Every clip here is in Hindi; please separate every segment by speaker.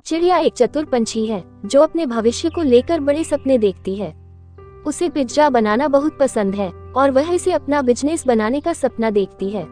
Speaker 1: चिड़िया एक चतुर पंछी है जो अपने भविष्य को लेकर बड़े सपने देखती है। उसे पिज्जा बनाना बहुत पसंद है और वह इसे अपना बिजनेस बनाने का सपना देखती है।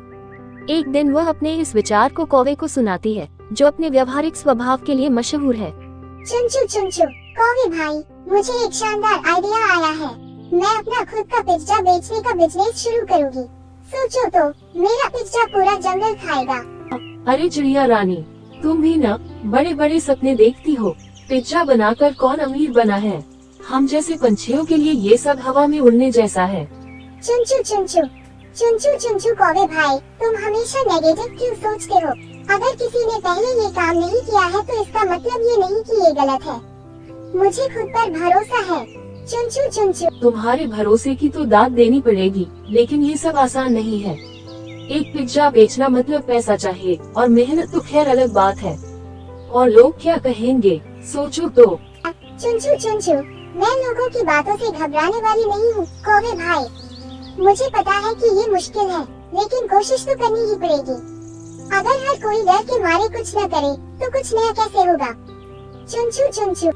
Speaker 1: एक दिन वह अपने इस विचार को कौवे को सुनाती है, जो अपने व्यवहारिक स्वभाव के लिए मशहूर है।
Speaker 2: चुनचु चुनचु, कौवे भाई, मुझे एक शानदार आइडिया आया है। मैं अपना खुद का पिज्जा बेचने का बिजनेस शुरू करूंगी। सोचो तो, मेरा पिज्जा पूरा जंगल खाएगा।
Speaker 3: अरे चिड़िया रानी, तुम भी ना बड़े बड़े सपने देखती हो। पिज्जा बनाकर कौन अमीर बना है? हम जैसे पंछियों के लिए ये सब हवा में उड़ने जैसा है।
Speaker 2: चुनचु चुनचु, चुनचु चुनचु कौवे भाई, तुम हमेशा नेगेटिव क्यों सोचते हो? अगर किसी ने पहले ये काम नहीं किया है तो इसका मतलब ये नहीं कि ये गलत है। मुझे खुद पर भरोसा है। चुनचु चुनचु,
Speaker 3: तुम्हारे भरोसे की तो दाद देनी पड़ेगी, लेकिन ये सब आसान नहीं है। एक पिज्जा बेचना मतलब पैसा चाहिए, और मेहनत तो खैर अलग बात है। और लोग क्या कहेंगे, सोचो तो।
Speaker 2: चुनचु चुनचु, मैं लोगों की बातों से घबराने वाली नहीं हूँ कौवे भाई। मुझे पता है कि ये मुश्किल है, लेकिन कोशिश तो करनी ही पड़ेगी। अगर हर कोई डर के मारे कुछ न करे तो कुछ नया कैसे होगा? चुनचु चुनचु,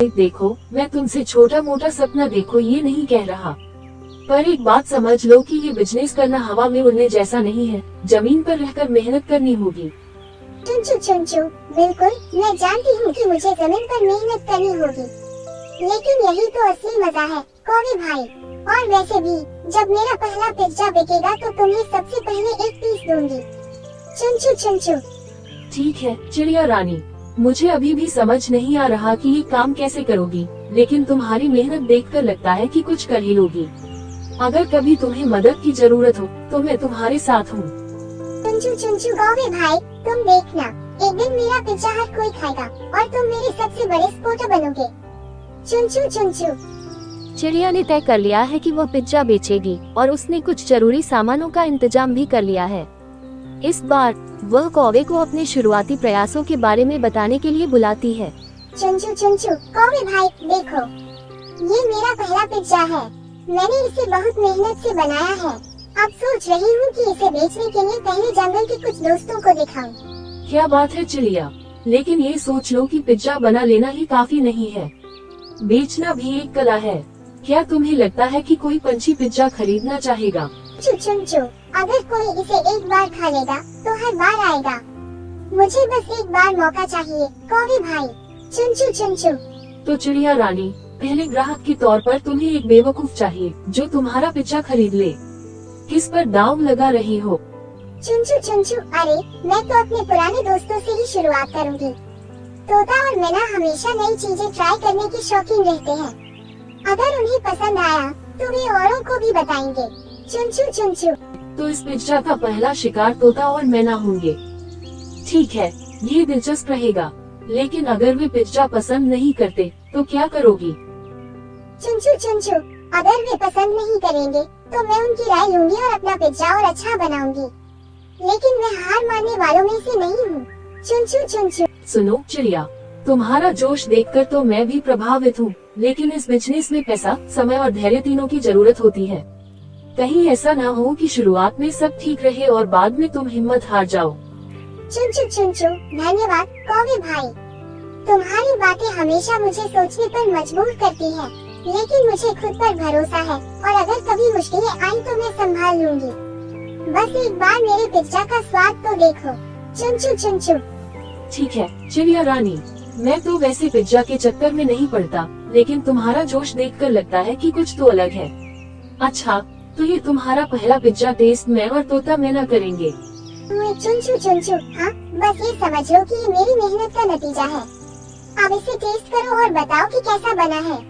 Speaker 3: देखो, मैं तुमसे छोटा मोटा सपना देखो ये नहीं कह रहा, पर एक बात समझ लो कि ये बिजनेस करना हवा में उड़ने जैसा नहीं है। जमीन पर रहकर मेहनत करनी होगी।
Speaker 2: चुनचु चुनचु, बिल्कुल, मैं जानती हूँ कि मुझे जमीन पर मेहनत करनी होगी, लेकिन यही तो असली मजा है कौवे भाई। और वैसे भी, जब मेरा पहला पिज्जा बिकेगा तो तुम्हें सबसे पहले एक पीस दूंगी। चुनचु चुनचु,
Speaker 3: ठीक है चिड़िया रानी, मुझे अभी भी समझ नहीं आ रहा कि ये काम कैसे करोगी, लेकिन तुम्हारी मेहनत देखकर लगता है कि कुछ कर ही लोगी। अगर कभी तुम्हें मदद की जरूरत हो तो मैं तुम्हारे साथ हूँ।
Speaker 2: चुनचु चुनचु कौवे भाई, तुम देखना, एक दिन मेरा पिज्जा हर कोई खाएगा और तुम मेरे सबसे बड़े सपोर्टर बनोगे। चुनचु चुनचु,
Speaker 1: चिड़िया ने तय कर लिया है कि वह पिज्जा बेचेगी और उसने कुछ जरूरी सामानों का इंतजाम भी कर लिया है। इस बार वह कौवे को अपने शुरुआती प्रयासों के बारे में बताने के लिए बुलाती है।
Speaker 2: चुनचु चुनचु कौवे भाई, देखो, ये मेरा पहला पिज्जा है। मैंने इसे बहुत मेहनत से बनाया है। अब सोच रही हूँ कि इसे बेचने के लिए पहले जंगल के कुछ दोस्तों को दिखाऊं।
Speaker 3: क्या बात है चिड़िया, लेकिन ये सोच लो कि पिज्जा बना लेना ही काफी नहीं है, बेचना भी एक कला है। क्या तुम्हें लगता है कि कोई पंछी पिज्जा खरीदना चाहेगा?
Speaker 2: चुनचु, अगर कोई इसे एक बार खा लेगा तो हर बार आएगा। मुझे बस एक बार मौका चाहिए कौवे भाई। चुनचु चुनचु,
Speaker 3: तो चिड़िया रानी, पहले ग्राहक के तौर पर तुम्हें एक बेवकूफ चाहिए जो तुम्हारा पिज्जा खरीद ले। किस पर दांव लगा रही हो?
Speaker 2: चुनचु चुनचु, अरे मैं तो अपने पुराने दोस्तों से ही शुरुआत करूंगी। तोता और मैना हमेशा नई चीजें ट्राई करने के शौकीन रहते हैं। अगर उन्हें पसंद आया तो वे औरों को भी बताएंगे। चुनचु चुनचु,
Speaker 3: तो इस पिज्जा का पहला शिकार तोता और मैना होंगे। ठीक है, ये दिलचस्प रहेगा, लेकिन अगर वे पिज्जा पसंद नहीं करते तो क्या करोगी?
Speaker 2: चुनचु चुनचु, अगर वे पसंद नहीं करेंगे तो मैं उनकी राय लूंगी और अपना पिज्जा और अच्छा बनाऊंगी, लेकिन मैं हार मानने वालों में से नहीं हूँ। चुनचु चुनचु,
Speaker 3: सुनो चिड़िया, तुम्हारा जोश देखकर तो मैं भी प्रभावित हूँ, लेकिन इस बिजनेस में पैसा, समय और धैर्य तीनों की जरूरत होती है। कहीं ऐसा ना हो कि शुरुआत में सब ठीक रहे और बाद में तुम हिम्मत हार जाओ।
Speaker 2: चुनचु चुनचु, धन्यवाद कौवे भाई। तुम्हारी बातें हमेशा मुझे सोचने पर मजबूर करती है, लेकिन मुझे खुद पर भरोसा है और अगर कभी मुश्किलें आई तो मैं संभाल लूंगी। बस एक बार मेरे पिज्जा का स्वाद तो देखो। चुनचु चुनचु,
Speaker 3: ठीक है चिड़िया रानी, मैं तो वैसे पिज्जा के चक्कर में नहीं पड़ता, लेकिन तुम्हारा जोश देखकर लगता है कि कुछ तो अलग है। अच्छा, तो ये तुम्हारा पहला पिज्जा टेस्ट मैं और तोता मैना करेंगे।
Speaker 2: चुनचु चुनचु, हाँ, बस ये समझ लो कि ये मेरी मेहनत का नतीजा है। अब इसे टेस्ट करो और बताओ कि कैसा बना है।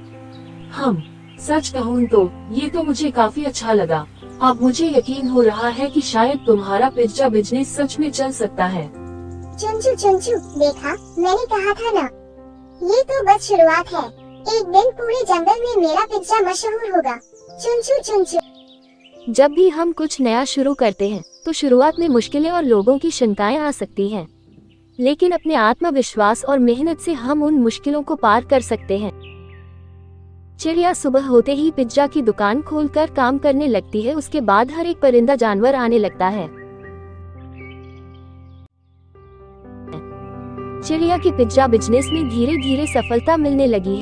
Speaker 3: सच कहूँ तो ये तो मुझे काफी अच्छा लगा। अब मुझे यकीन हो रहा है कि शायद तुम्हारा पिज्जा बिजनेस सच में चल सकता है।
Speaker 2: चुनचु चुनचु, देखा, मैंने कहा था ना, ये तो बस शुरुआत है। एक दिन पूरे जंगल में मेरा पिज्जा मशहूर होगा। चुनचु चुनचु,
Speaker 1: जब भी हम कुछ नया शुरू करते हैं तो शुरुआत में मुश्किलें और लोगों की शंकाएं आ सकती हैं, लेकिन अपने आत्मविश्वास और मेहनत से हम उन मुश्किलों को पार कर सकते हैं। चिड़िया सुबह होते ही पिज्जा की दुकान खोलकर काम करने लगती है। उसके बाद हर एक परिंदा जानवर आने लगता है। चिड़िया की पिज्जा बिजनेस में धीरे धीरे सफलता मिलने लगी।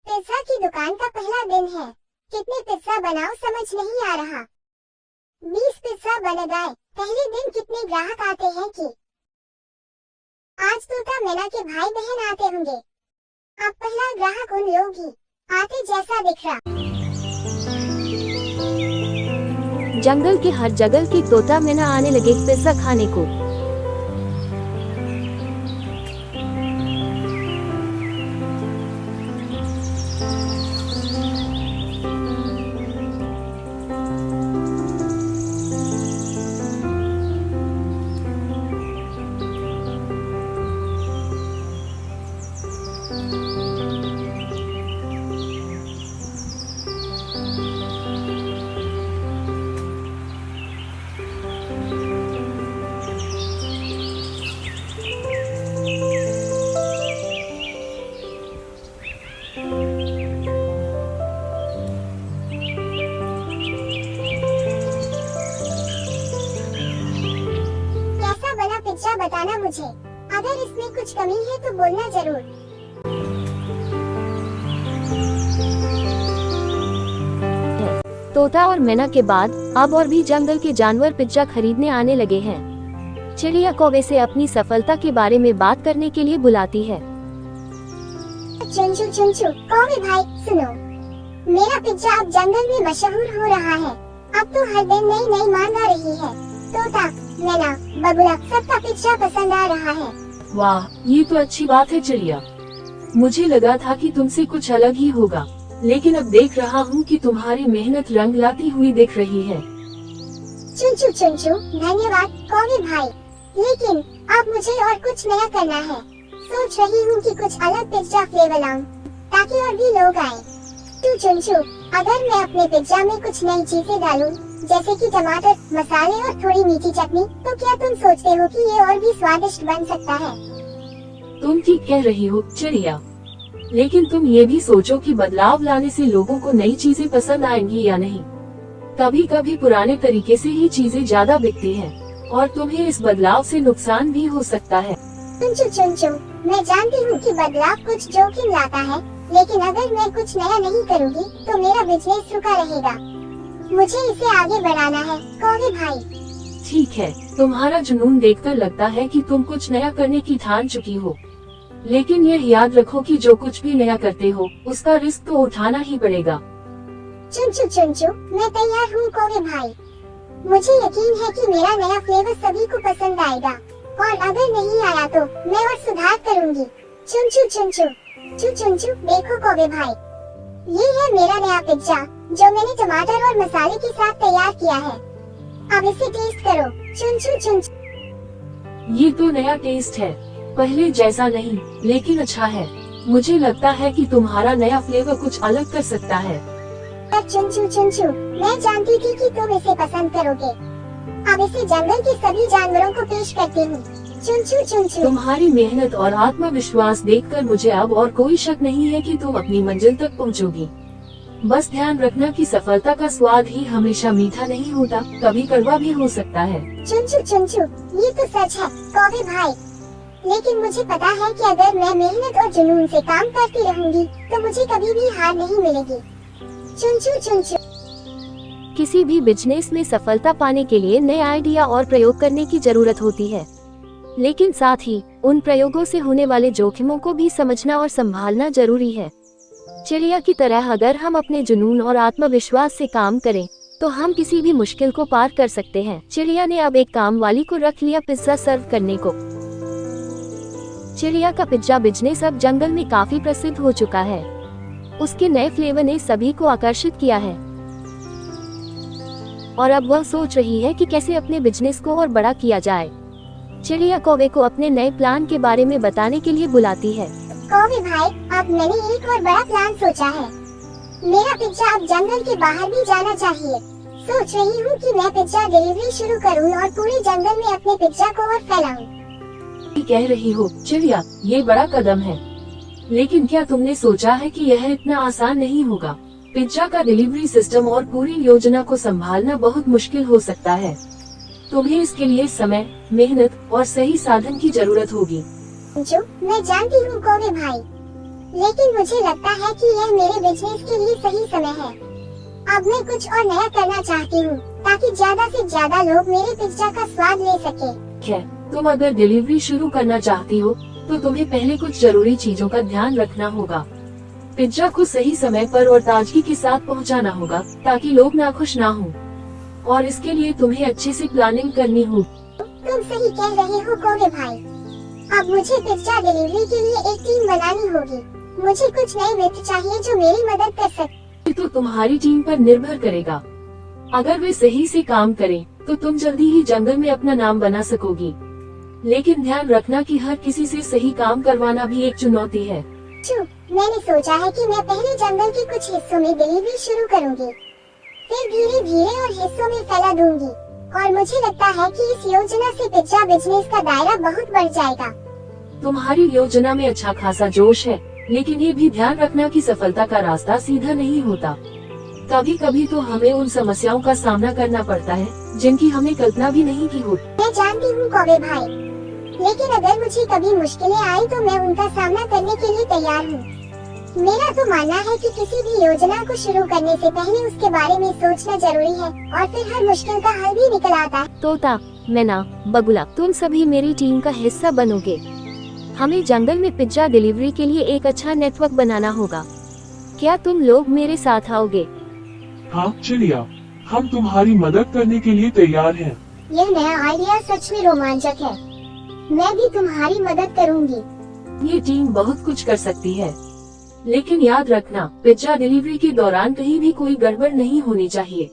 Speaker 2: पिज्जा की दुकान का पहला दिन है। कितने पिज्जा बनाओ समझ नहीं आ रहा। 20 पिज्जा बन गए। पहले दिन कितने ग्राहक आते हैं कि आज तोता मैना के भाई बहन आते होंगे। अब पहला ग्राहक उन लोग ही आते जैसा दिख रहा।
Speaker 1: जंगल के हर जगह की तोता मैना आने लगे पिज्जा खाने को।
Speaker 2: पिज्जा बताना मुझे। अगर इसमें कुछ कमी है तो बोलना जरूर।
Speaker 1: तोता और मैना के बाद अब और भी जंगल के जानवर पिज्जा खरीदने आने लगे हैं। चिड़िया कौवे से अपनी सफलता के बारे में बात करने के लिए बुलाती है।
Speaker 2: चुनचु चुनचु, कौवे भाई सुनो, मेरा पिज्जा अब जंगल में मशहूर हो रहा है। अब तो हर दिन नई नई मांग आ रही है। तोता, मैना, बगुला सबका पिज्जा पसंद आ रहा है।
Speaker 3: वाह, ये तो अच्छी बात है चिड़िया। मुझे लगा था कि तुमसे कुछ अलग ही होगा, लेकिन अब देख रहा हूँ कि तुम्हारी मेहनत रंग लाती हुई दिख रही है।
Speaker 2: चुनचु चुनचु, धन्यवाद कौवे भाई, लेकिन अब मुझे और कुछ नया करना है। सोच रही हूँ कि कुछ अलग पिज्जा फ्लेवर लाऊं, ताकि और भी लोग आए। तू चुनचु, अगर मैं अपने पिज्जा में कुछ नई चीजें डालूं, जैसे कि टमाटर, मसाले और थोड़ी मीठी चटनी, तो क्या तुम सोचते हो कि ये और भी स्वादिष्ट बन सकता है?
Speaker 3: तुम ठीक कह रही हो चिड़िया, लेकिन तुम ये भी सोचो कि बदलाव लाने से लोगों को नई चीजें पसंद आएंगी या नहीं। कभी कभी पुराने तरीके से ही चीजें ज्यादा बिकती हैं, और तुम्हें इस बदलाव से नुकसान भी हो सकता है।
Speaker 2: चुनचु चुनचु, मैं जानती हूँ कि बदलाव कुछ जोखिम लाता है, लेकिन अगर मैं कुछ नया नहीं करूँगी तो मेरा बिजनेस रुका रहेगा। मुझे इसे आगे बढ़ाना है कौवे भाई।
Speaker 3: ठीक है, तुम्हारा जुनून देखकर लगता है कि तुम कुछ नया करने की ठान चुकी हो, लेकिन यह याद रखो कि जो कुछ भी नया करते हो उसका रिस्क तो उठाना ही पड़ेगा।
Speaker 2: चुनचु चुनचु, मैं तैयार हूँ कौवे भाई। मुझे यकीन है कि मेरा नया फ्लेवर सभी को पसंद आएगा, और अगर नहीं आया तो मैं और सुधार करूँगी। चुनचु चुनचु चुनचु, देखो कौवे भाई, ये है मेरा नया पिज्जा जो मैंने टमाटर और मसाले के साथ तैयार किया है। अब इसे टेस्ट करो। चुनचु चुनचु,
Speaker 3: ये तो नया टेस्ट है, पहले जैसा नहीं, लेकिन अच्छा है। मुझे लगता है कि तुम्हारा नया फ्लेवर कुछ अलग कर सकता है।
Speaker 2: चुनचु चुनचु, मैं जानती थी कि तुम इसे पसंद करोगे। अब इसे जंगल के सभी जानवरों को पेश करती हूँ। चुनचु चुनचु,
Speaker 3: तुम्हारी मेहनत और आत्मविश्वास देखकर मुझे अब और कोई शक नहीं है कि तुम अपनी मंजिल तक पहुँचोगी। बस ध्यान रखना कि सफलता का स्वाद ही हमेशा मीठा नहीं होता, कभी कड़वा भी हो सकता है।
Speaker 2: चुनचु चुनचु, ये तो सच है कौवे भाई, लेकिन मुझे पता है कि अगर मैं मेहनत और जुनून से काम करती रहूंगी तो मुझे कभी भी हार नहीं मिलेगी। चुनचु चुनचु,
Speaker 1: किसी भी बिजनेस में सफलता पाने के लिए नए आइडिया और प्रयोग करने की जरूरत होती है, लेकिन साथ ही उन प्रयोगों से होने वाले जोखिमों को भी समझना और संभालना जरूरी है। चिड़िया की तरह अगर हम अपने जुनून और आत्मविश्वास से काम करें तो हम किसी भी मुश्किल को पार कर सकते हैं। चिड़िया ने अब एक काम वाली को रख लिया पिज्जा सर्व करने को। चिड़िया का पिज्जा बिजनेस अब जंगल में काफी प्रसिद्ध हो चुका है। उसके नए फ्लेवर ने सभी को आकर्षित किया है, और अब वह सोच रही है कि कैसे अपने बिजनेस को और बड़ा किया जाए। चिड़िया कौवे को अपने नए प्लान के बारे में बताने के लिए बुलाती है।
Speaker 2: कौवे भाई, अब मैंने एक और बड़ा प्लान सोचा है। मेरा पिज्जा अब जंगल के बाहर भी जाना चाहिए। सोच रही हूँ कि मैं पिज्जा डिलीवरी शुरू करूँ और पूरे जंगल में अपने पिज्जा को और फैलाऊं।
Speaker 3: कह रही हो चिड़िया, ये बड़ा कदम है, लेकिन क्या तुमने सोचा है कि यह इतना आसान नहीं होगा? पिज्जा का डिलीवरी सिस्टम और पूरी योजना को संभालना बहुत मुश्किल हो सकता है। तुम्हें इसके लिए समय, मेहनत और सही साधन की जरूरत होगी।
Speaker 2: जो मैं जानती हूँ कौवे भाई, लेकिन मुझे लगता है कि यह मेरे बिजनेस के लिए सही समय है। अब मैं कुछ और नया करना चाहती हूँ ताकि ज्यादा से ज्यादा लोग मेरे पिज्जा का स्वाद ले सके।
Speaker 3: है, तुम अगर डिलीवरी शुरू करना चाहती हो तो तुम्हें पहले कुछ जरूरी चीजों का ध्यान रखना होगा। पिज्जा को सही समय पर और ताजगी के साथ पहुंचाना होगा ताकि लोग नाखुश ना हो, और इसके लिए तुम्हें अच्छे से प्लानिंग करनी हो।
Speaker 2: तुम सही कह रहे हो कौवे भाई। अब मुझे पिज्जा डिलीवरी के लिए एक टीम बनानी होगी। मुझे कुछ नए मित्र चाहिए जो मेरी मदद कर सके।
Speaker 3: तो तुम्हारी टीम पर निर्भर करेगा। अगर वे सही से काम करें तो तुम जल्दी ही जंगल में अपना नाम बना सकोगी। लेकिन ध्यान रखना कि हर किसी से सही काम करवाना भी एक चुनौती है।
Speaker 2: मैंने सोचा है कि मैं पहले जंगल के कुछ हिस्सों में डिलीवरी शुरू करूंगी, फिर धीरे धीरे और हिस्सों में फैला दूंगी, और मुझे लगता है कि इस योजना से पिज्जा बिजनेस का दायरा बहुत बढ़ जाएगा।
Speaker 3: तुम्हारी योजना में अच्छा खासा जोश है, लेकिन ये भी ध्यान रखना कि सफलता का रास्ता सीधा नहीं होता। कभी कभी तो हमें उन समस्याओं का सामना करना पड़ता है जिनकी हमने कल्पना भी नहीं की होती।
Speaker 2: मैं जानती हूँ कौवे भाई, लेकिन अगर मुझे कभी मुश्किलें आई तो मैं उनका सामना करने के लिए तैयार हूँ। मेरा तो मानना है कि किसी भी योजना को शुरू करने से पहले उसके बारे में सोचना जरूरी है, और फिर हर मुश्किल का हल भी निकल आता है।
Speaker 1: तोता, मैना, बगुला, तुम सभी मेरी टीम का हिस्सा बनोगे। हमें जंगल में पिज्जा डिलीवरी के लिए एक अच्छा नेटवर्क बनाना होगा। क्या तुम लोग मेरे साथ आओगे?
Speaker 4: हाँ चिड़िया, हम तुम्हारी मदद करने के लिए तैयार हैं।
Speaker 2: यह नया आइडिया सच में रोमांचक है। मैं भी तुम्हारी मदद करूंगी।
Speaker 3: ये टीम बहुत कुछ कर सकती है, लेकिन याद रखना पिज्जा डिलीवरी के दौरान कहीं भी कोई गड़बड़ नहीं होनी चाहिए।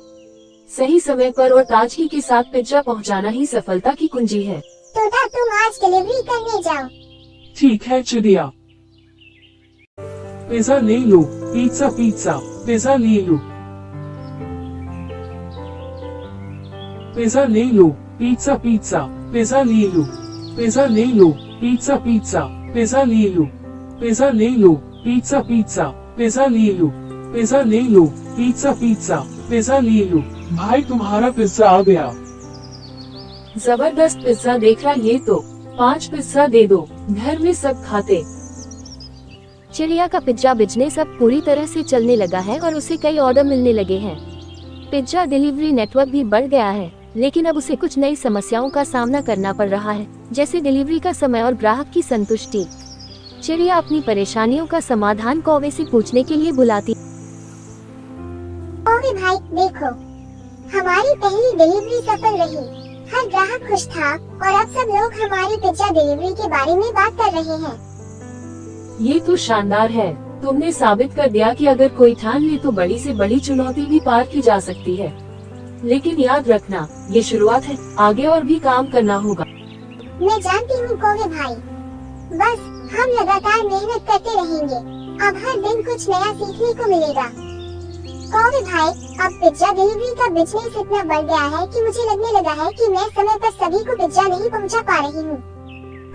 Speaker 3: सही समय पर और ताजगी के साथ पिज्जा पहुंचाना ही सफलता की कुंजी है।
Speaker 2: तोता, तुम आज डिलीवरी करने जाओ।
Speaker 4: ठीक है चिड़िया। पिज्जा ले लो, पिज्जा पिज्जा, पिज्जा ले लो। पिज्जा ले लो, पिज्जा पिज्जा, पिज्जा ले लो। पिज्जा ले लो, पिज्जा पिज्जा, पिज्जा ले लो। पिज्जा ले लो, पिज्जा पिज्जा, पिज्जा ले लो। पिज्जा ले लो, पिज्जा पिज्जा, पिज्जा ले लो। भाई तुम्हारा पिज्जा आ गया।
Speaker 3: जबरदस्त पिज्जा देख रहा, ये तो 5 पिज्जा दे दो, घर में सब खाते।
Speaker 1: चिड़िया का पिज्जा बिजनेस अब पूरी तरह से चलने लगा है और उसे कई ऑर्डर मिलने लगे हैं। पिज्जा डिलीवरी नेटवर्क भी बढ़ गया है, लेकिन अब उसे कुछ नई समस्याओं का सामना करना पड़ रहा है, जैसे डिलीवरी का समय और ग्राहक की संतुष्टि। चिड़िया अपनी परेशानियों का समाधान कौवे से पूछने के लिए बुलाती।
Speaker 2: कौवे भाई देखो, हमारी पहली डिलीवरी सफल रही। हर ग्राहक खुश था और अब सब लोग हमारी पिज्जा डिलीवरी के बारे में बात कर रहे हैं।
Speaker 3: ये तो शानदार है। तुमने साबित कर दिया कि अगर कोई ठान ले तो बड़ी से बड़ी चुनौती भी पार की जा सकती है। लेकिन याद रखना, ये शुरुआत है, आगे और भी काम करना होगा।
Speaker 2: मैं जानती हूँ कौवे भाई, बस हम लगातार मेहनत करते रहेंगे। अब हर दिन कुछ नया सीखने को मिलेगा। कौवे भाई, अब पिज्जा डिलीवरी का बिजनेस इतना बढ़ गया है कि मुझे लगने लगा है कि मैं समय पर सभी को पिज्जा नहीं पहुंचा पा रही हूँ।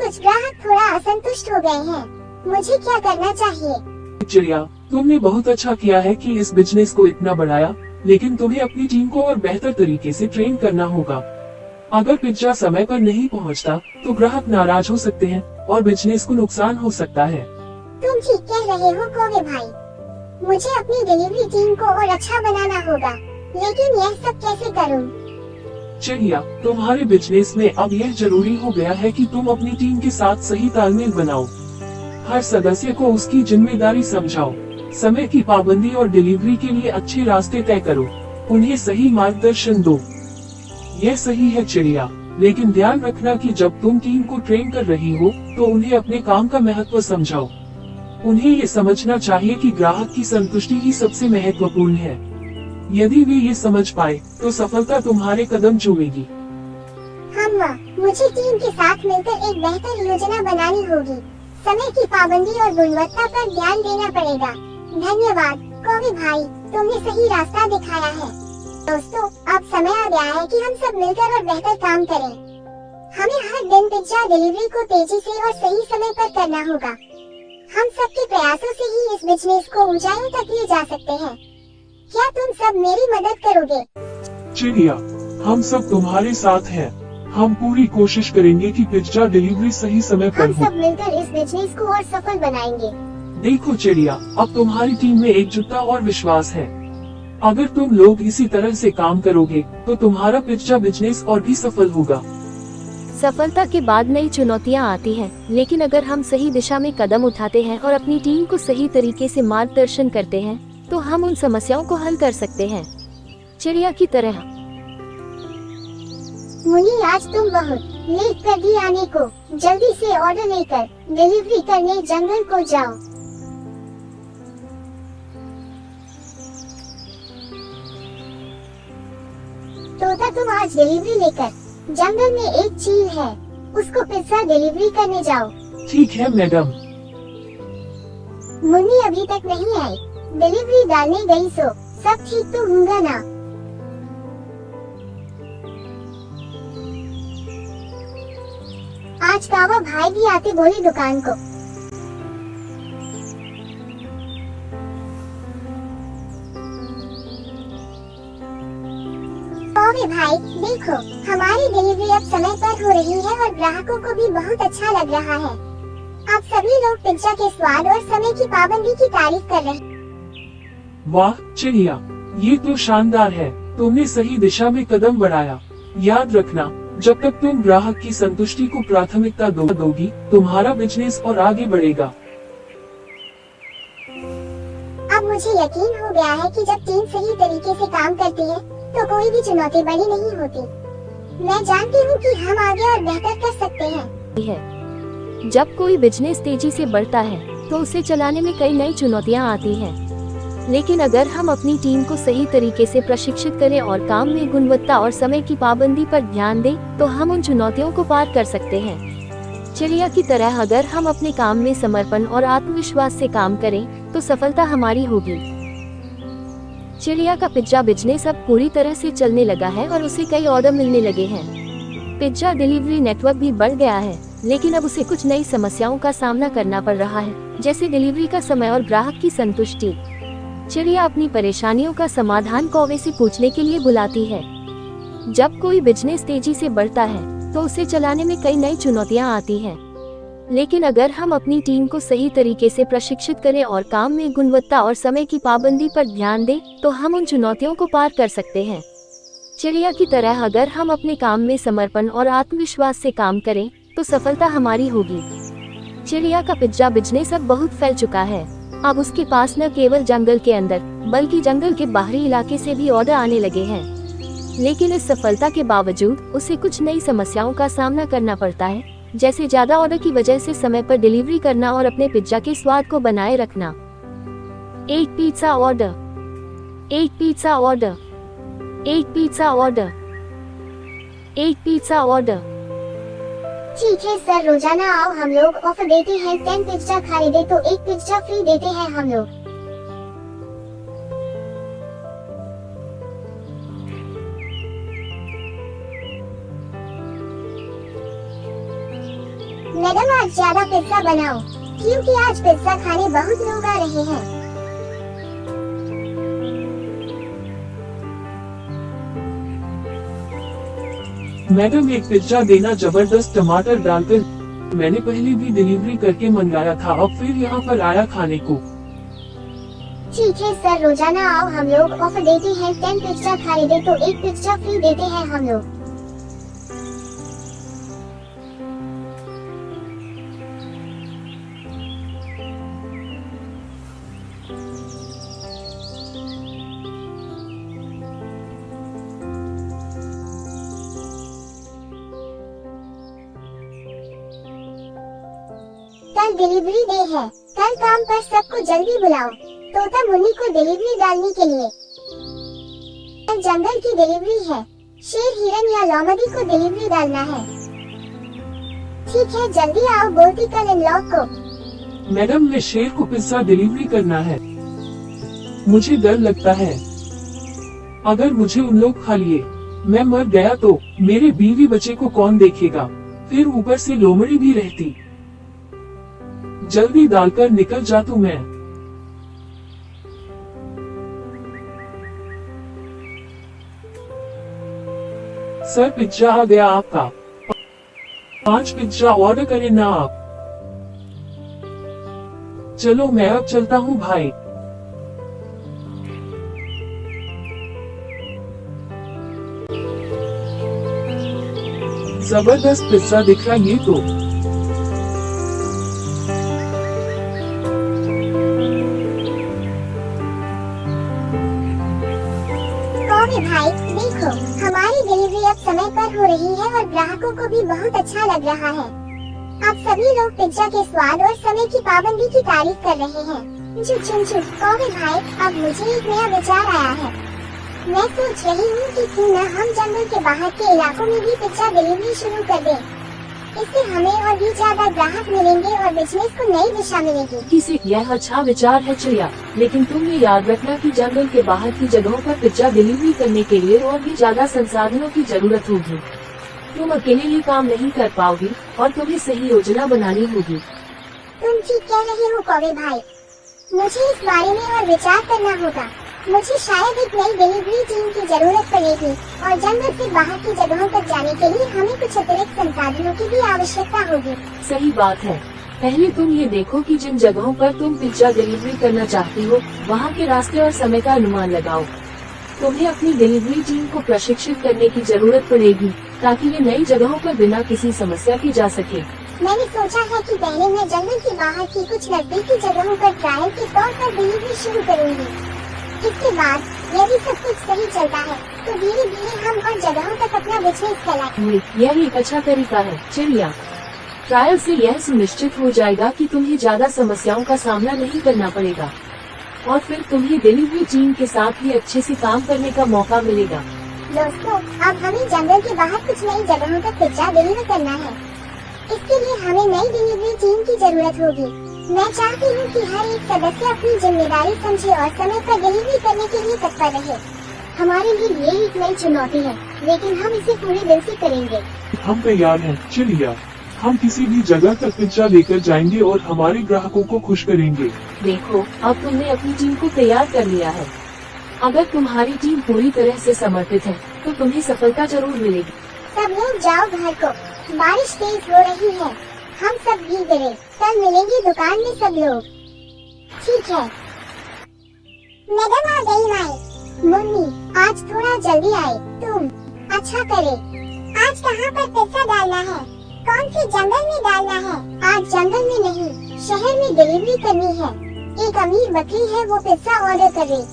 Speaker 2: कुछ ग्राहक थोड़ा असंतुष्ट हो गए हैं। मुझे क्या करना चाहिए?
Speaker 4: चिड़िया, तुमने बहुत अच्छा किया है कि इस बिजनेस को इतना बढ़ाया, लेकिन तुम्हें अपनी टीम को और बेहतर तरीके से ट्रेन करना होगा। अगर पिज्जा समय पर नहीं पहुंचता, तो ग्राहक नाराज हो सकते हैं और बिजनेस को नुकसान हो सकता है।
Speaker 2: तुम ठीक कह रहे हो कौवे भाई। मुझे अपनी डिलीवरी टीम को और अच्छा बनाना होगा, लेकिन यह सब कैसे करूं?
Speaker 4: चिड़िया, तुम्हारे बिजनेस में अब यह जरूरी हो गया है कि तुम अपनी टीम के साथ सही तालमेल बनाओ। हर सदस्य को उसकी जिम्मेदारी समझाओ। समय की पाबंदी और डिलीवरी के लिए अच्छे रास्ते तय करो। उन्हें सही मार्गदर्शन दो। यह सही है चिड़िया, लेकिन ध्यान रखना कि जब तुम टीम को ट्रेन कर रही हो तो उन्हें अपने काम का महत्व समझाओ। उन्हें ये समझना चाहिए कि ग्राहक की संतुष्टि ही सबसे महत्वपूर्ण है। यदि वे ये समझ पाए तो सफलता तुम्हारे कदम चूमेगी।
Speaker 2: मुझे टीम के साथ मिलकर एक बेहतर योजना बनानी होगी। समय की पाबंदी और गुणवत्ता पर ध्यान देना पड़ेगा। धन्यवाद कौवे भाई, तुमने सही रास्ता दिखाया है। दोस्तों, अब समय आ गया है कि हम सब मिलकर और बेहतर काम करें। हमें हर दिन पिज्जा डिलीवरी को तेजी से और सही समय पर करना होगा। हम सबके प्रयासों से ही इस बिजनेस को ऊंचाइयों तक ले जा सकते हैं। क्या तुम सब मेरी मदद करोगे?
Speaker 4: चिड़िया, हम सब तुम्हारे साथ हैं। हम पूरी कोशिश करेंगे कि पिज्जा डिलीवरी सही समय पर
Speaker 2: हम
Speaker 4: हो।
Speaker 2: सब मिलकर इस बिजनेस को और सफल बनाएंगे।
Speaker 4: देखो चिड़िया, अब तुम्हारी टीम में एकजुटता और विश्वास है। अगर तुम लोग इसी तरह से काम करोगे तो तुम्हारा पिज्जा बिजनेस और भी सफल होगा।
Speaker 1: सफलता के बाद नई चुनौतियां आती हैं, लेकिन अगर हम सही दिशा में कदम उठाते हैं और अपनी टीम को सही तरीके से मार्गदर्शन करते हैं तो हम उन समस्याओं को हल कर सकते हैं, चिड़िया की तरह।
Speaker 2: मुन्नी, आज तुम बहुत लेट कर दी आने को। जल्दी से ऑर्डर लेकर डिलीवरी करने जंगल को जाओ। तोता, तुम आज डिलीवरी लेकर जंगल में एक चील है, उसको पिज्जा डिलीवरी करने जाओ।
Speaker 4: ठीक है मैडम।
Speaker 2: मुन्नी अभी तक नहीं आई, डिलीवरी डालने गई सो सब ठीक तो होगा ना? आज कावा भाई भी आते बोले दुकान को। कौवे भाई, देखो हमारी डिलीवरी अब समय पर हो रही है और ग्राहकों को भी बहुत अच्छा लग रहा है। अब सभी लोग पिज्जा के स्वाद और समय की पाबंदी की तारीफ कर रहे हैं।
Speaker 4: वाह चिड़िया, ये तो शानदार है। तुमने सही दिशा में कदम बढ़ाया। याद रखना, जब तक तुम ग्राहक की संतुष्टि को प्राथमिकता दोगी, तुम्हारा बिजनेस और आगे बढ़ेगा।
Speaker 2: अब मुझे यकीन हो गया है कि जब टीम सही तरीके से काम करती है तो कोई भी चुनौती बड़ी नहीं होती। मैं जानती हूँ कि हम आगे और बेहतर कर सकते हैं।
Speaker 1: जब कोई बिजनेस तेजी से बढ़ता है तो उसे चलाने में कई नई चुनौतियां आती हैं, लेकिन अगर हम अपनी टीम को सही तरीके से प्रशिक्षित करें और काम में गुणवत्ता और समय की पाबंदी पर ध्यान दें तो हम उन चुनौतियों को पार कर सकते हैं। चिड़िया की तरह अगर हम अपने काम में समर्पण और आत्मविश्वास से काम करें तो सफलता हमारी होगी। चिड़िया का पिज्जा बिजनेस अब पूरी तरह से चलने लगा है और उसे कई ऑर्डर मिलने लगे हैं। पिज्जा डिलीवरी नेटवर्क भी बढ़ गया है, लेकिन अब उसे कुछ नई समस्याओं का सामना करना पड़ रहा है, जैसे डिलीवरी का समय और ग्राहक की संतुष्टि। चिड़िया अपनी परेशानियों का समाधान कौवे से पूछने के लिए बुलाती है। जब कोई बिजनेस तेजी से बढ़ता है तो उसे चलाने में कई नई चुनौतियां आती हैं, लेकिन अगर हम अपनी टीम को सही तरीके से प्रशिक्षित करें और काम में गुणवत्ता और समय की पाबंदी पर ध्यान दें तो हम उन चुनौतियों को पार कर सकते हैं। चिड़िया की तरह अगर हम अपने काम में समर्पण और आत्मविश्वास से काम करें तो सफलता हमारी होगी। चिड़िया का पिज्जा बिजनेस अब बहुत फैल चुका है। अब उसके पास न केवल जंगल के अंदर बल्कि जंगल के बाहरी इलाके से भी ऑर्डर आने लगे हैं, लेकिन इस सफलता के बावजूद उसे कुछ नई समस्याओं का सामना करना पड़ता है, जैसे ज्यादा ऑर्डर की वजह से समय पर डिलीवरी करना और अपने पिज्जा के स्वाद को बनाए रखना। एक पिज्जा ऑर्डर, एक पिज्जा ऑर्डर, एक पिज्जा ऑर्डर, एक पिज्जा ऑर्डर।
Speaker 2: ठीक है सर, रोजाना आओ हम लोग ऑफर देते हैं। 10 पिज्जा खरीदे तो एक पिज्जा फ्री देते हैं हम लोग। मैडम, आज ज्यादा पिज्जा बनाओ क्योंकि आज पिज्जा खाने बहुत लोग आ रहे हैं।
Speaker 4: मैडम, एक पिज्जा देना। जबरदस्त टमाटर डालकर। मैंने पहले भी डिलीवरी करके मंगाया था, अब फिर यहाँ पर आया खाने को।
Speaker 2: ठीक है सर, रोजाना आओ हम लोग ऑफर देते हैं। 10 पिज्जा खरीदे तो एक पिज्जा फ्री देते हैं हम लोग। कल डिलीवरी डे है, कल काम पर सबको जल्दी बुलाओ। तोता मुन्नी को डिलीवरी डालने के लिए। कल जंगल की डिलीवरी है, शेर, हिरन या लोमड़ी को डिलीवरी डालना है। ठीक है, जल्दी आओ, बोलती कल इन लोग को।
Speaker 4: मैडम, मैं शेर को पिज्जा डिलीवरी करना है। मुझे डर लगता है, अगर मुझे उन लोग खा लिए, मैं मर गया तो मेरे बीवी बच्चे को कौन देखेगा? फिर ऊपर से लोमड़ी भी रहती। जल्दी डालकर निकल जा तू। मैं सर पिज्जा आ गया आपका। 5 पिज्जा ऑर्डर करें ना आप। चलो मैं अब चलता हूँ भाई। जबरदस्त पिज्जा दिख रहा ये तो।
Speaker 2: कौवे भाई देखो, हमारी डिलीवरी अब समय पर हो रही है और ग्राहकों को भी बहुत अच्छा लग रहा है। अब सभी लोग पिज्जा के स्वाद और समय की पाबंदी की तारीफ कर रहे हैं। चुप कौवे भाई, अब मुझे एक नया विचार आया है। मैं सोच रही हूँ कि क्यों न हम जंगल के बाहर के इलाकों में भी पिज्जा डिलीवरी शुरू कर दें। इससे हमें और भी ज्यादा ग्राहक मिलेंगे और बिजनेस को नई दिशा मिलेगी।
Speaker 3: किसी यह अच्छा विचार है चिड़िया, लेकिन तुम ये याद रखना कि जंगल के बाहर की जगहों पर पिज्जा डिलीवरी करने के लिए और भी ज्यादा संसाधनों की जरूरत होगी। तुम अकेले ये काम नहीं कर पाओगी और तुम्हें सही योजना बनानी होगी।
Speaker 2: तुम ठीक कह रहे हो कौवे भाई, मुझे इस बारे में और विचार करना होगा। मुझे शायद एक नई डिलीवरी टीम की जरूरत पड़ेगी और जंगल से बाहर की जगहों तक जाने के लिए हमें कुछ अतिरिक्त संसाधनों की भी आवश्यकता होगी।
Speaker 3: सही बात है। पहले तुम ये देखो कि जिन जगहों पर तुम पिज्जा डिलीवरी करना चाहती हो वहाँ के रास्ते और समय का अनुमान लगाओ। तुम्हें अपनी डिलीवरी टीम को प्रशिक्षित करने की जरूरत पड़ेगी ताकि वे नई जगहों पर बिना किसी समस्या के जा सके।
Speaker 2: मैंने सोचा है कि पहले मैं जंगल के बाहर की कुछ नजदीकी जगहों पर ट्रायल के तौर पर डिलीवरी शुरू करूंगी। इसके बाद यदि सब कुछ सही चलता है तो धीरे धीरे हम और जगहों तक अपना बिजनेस फैलाएंगे।
Speaker 3: यह एक अच्छा तरीका है चिड़िया। ट्रायल से यह सुनिश्चित हो जाएगा कि तुम्हें ज्यादा समस्याओं का सामना नहीं करना पड़ेगा और फिर तुम्हें डिलीवरी टीम के साथ भी अच्छे से काम करने का मौका मिलेगा।
Speaker 2: दोस्तों, अब हमें जंगल के बाहर कुछ नई जगहों तक पिज्जा डिलीवर करना है। इसके लिए हमें नई डिलीवरी टीम की जरूरत होगी। मैं चाहती हूँ कि हर एक सदस्य अपनी जिम्मेदारी समझे और समय पर डिलीवरी करने के लिए तत्पर रहे। हमारे लिए ये एक नई चुनौती है, लेकिन हम इसे पूरे दिल से करेंगे।
Speaker 4: हम तैयार हैं चिड़िया। हम किसी भी जगह तक पिज्जा लेकर जाएंगे और हमारे ग्राहकों को खुश करेंगे।
Speaker 3: देखो, अब तुमने अपनी टीम को तैयार कर लिया है। अगर तुम्हारी टीम पूरी तरह से समर्पित है तो तुम्हें सफलता जरूर मिलेगी।
Speaker 2: सब लोग जाओ घर को, बारिश तेज हो रही है। हम सब भीग गए। कल मिलेंगे दुकान में सब लोग। ठीक है। मैडम आ गई माई। मम्मी आज थोड़ा जल्दी आए तुम। अच्छा करे। आज कहाँ पर पिज्जा डालना है? कौन से जंगल में डालना है? आज जंगल में नहीं, शहर में डिलीवरी करनी है। एक अमीर बकरी है, वो पिज्जा ऑर्डर करे।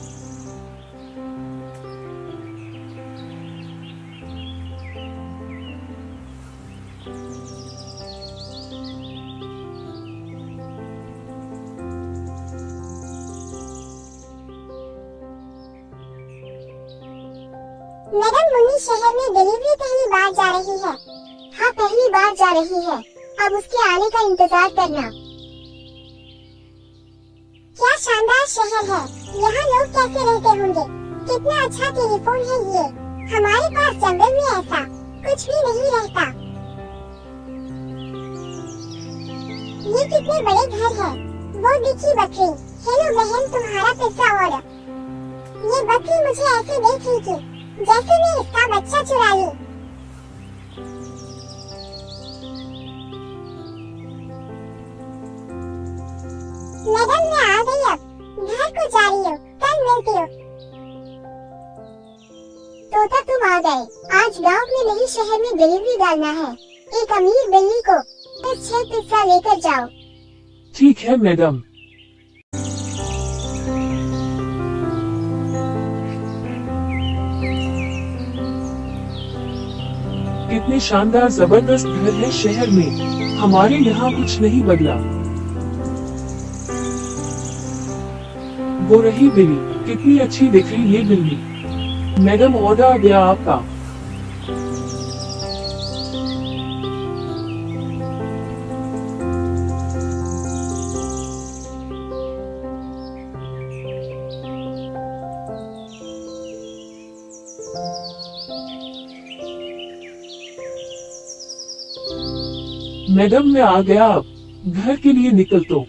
Speaker 2: मैडम, मुन्नी शहर में डिलीवरी पहली बार जा रही है। हाँ, पहली बार जा रही है। अब उसके आने का इंतजार करना। क्या शानदार शहर है। यहाँ लोग कैसे रहते होंगे। कितना अच्छा टेलीफोन है ये। हमारे पास जंगल में ऐसा कुछ भी नहीं रहता। ये कितने बड़े घर है। वो दिखी बकरी। हेलो बहन, तुम्हारा पिज्जा ऑर्डर। ये बकरी मुझे ऐसे देख रही थी जैसे मैं इसका बच्चा चुरा लूं। मैडम, मैं आ गई। अब घर को जा रही हूँ। कल मिलती हूँ। तोता, तुम आ गए। आज गांव में नहीं, शहर में डिलीवरी डालना है। एक अमीर बिल्ली को 6 पिज्जा लेकर जाओ।
Speaker 4: ठीक है मैडम। कितने शानदार जबरदस्त घर है शहर में। हमारे यहाँ कुछ नहीं बदला। वो रही बिल्ली, कितनी अच्छी दिख रही ये बिल्ली। मैडम, ऑर्डर आ गया आपका। मैडम, मैं आ गया। अब घर के लिए निकल तो।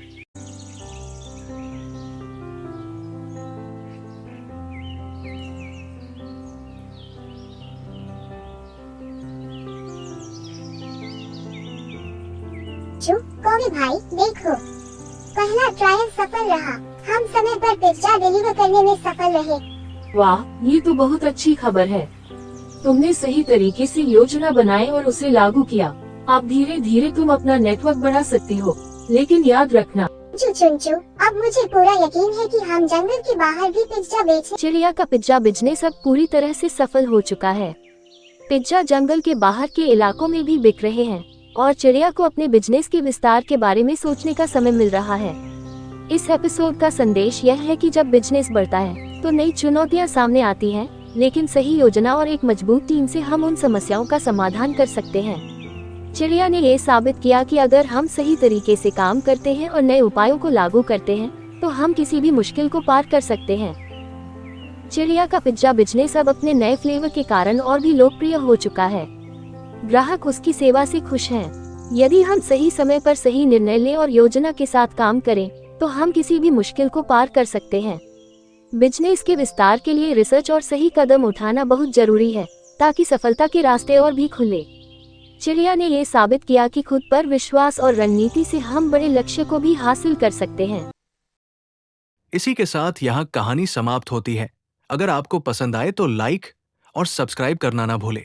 Speaker 2: पहला ट्रायल सफल रहा। हम समय पर पिज्जा डिलीवर करने में सफल रहे।
Speaker 3: वाह, ये तो बहुत अच्छी खबर है। तुमने सही तरीके से योजना बनाई और उसे लागू किया। अब धीरे धीरे तुम अपना नेटवर्क बढ़ा सकती हो, लेकिन याद रखना।
Speaker 2: चुंचू, अब मुझे पूरा यकीन है कि हम जंगल के बाहर भी पिज्जा बेच।
Speaker 1: चिड़िया का पिज्जा बिजनेस अब पूरी तरह से सफल हो चुका है। पिज्जा जंगल के बाहर के इलाकों में भी बिक रहे हैं और चिड़िया को अपने बिजनेस के विस्तार के बारे में सोचने का समय मिल रहा है। इस एपिसोड का संदेश यह है कि जब बिजनेस बढ़ता है तो नई चुनौतियां सामने आती हैं, लेकिन सही योजना और एक मजबूत टीम से हम उन समस्याओं का समाधान कर सकते हैं। चिड़िया ने ये साबित किया कि अगर हम सही तरीके से काम करते हैं और नए उपायों को लागू करते हैं तो हम किसी भी मुश्किल को पार कर सकते हैं। चिड़िया का पिज्जा बिजनेस अब अपने नए फ्लेवर के कारण और भी लोकप्रिय हो चुका है। ग्राहक उसकी सेवा से खुश हैं। यदि हम सही समय पर सही निर्णय लें और योजना के साथ काम करें तो हम किसी भी मुश्किल को पार कर सकते हैं। बिजनेस के विस्तार के लिए रिसर्च और सही कदम उठाना बहुत जरूरी है ताकि सफलता के रास्ते और भी खुले। चिड़िया ने ये साबित किया कि खुद पर विश्वास और रणनीति से हम बड़े लक्ष्य को भी हासिल कर सकते हैं।
Speaker 5: इसी के साथ यहाँ कहानी समाप्त होती है। अगर आपको पसंद आए तो लाइक और सब्सक्राइब करना ना भूलें।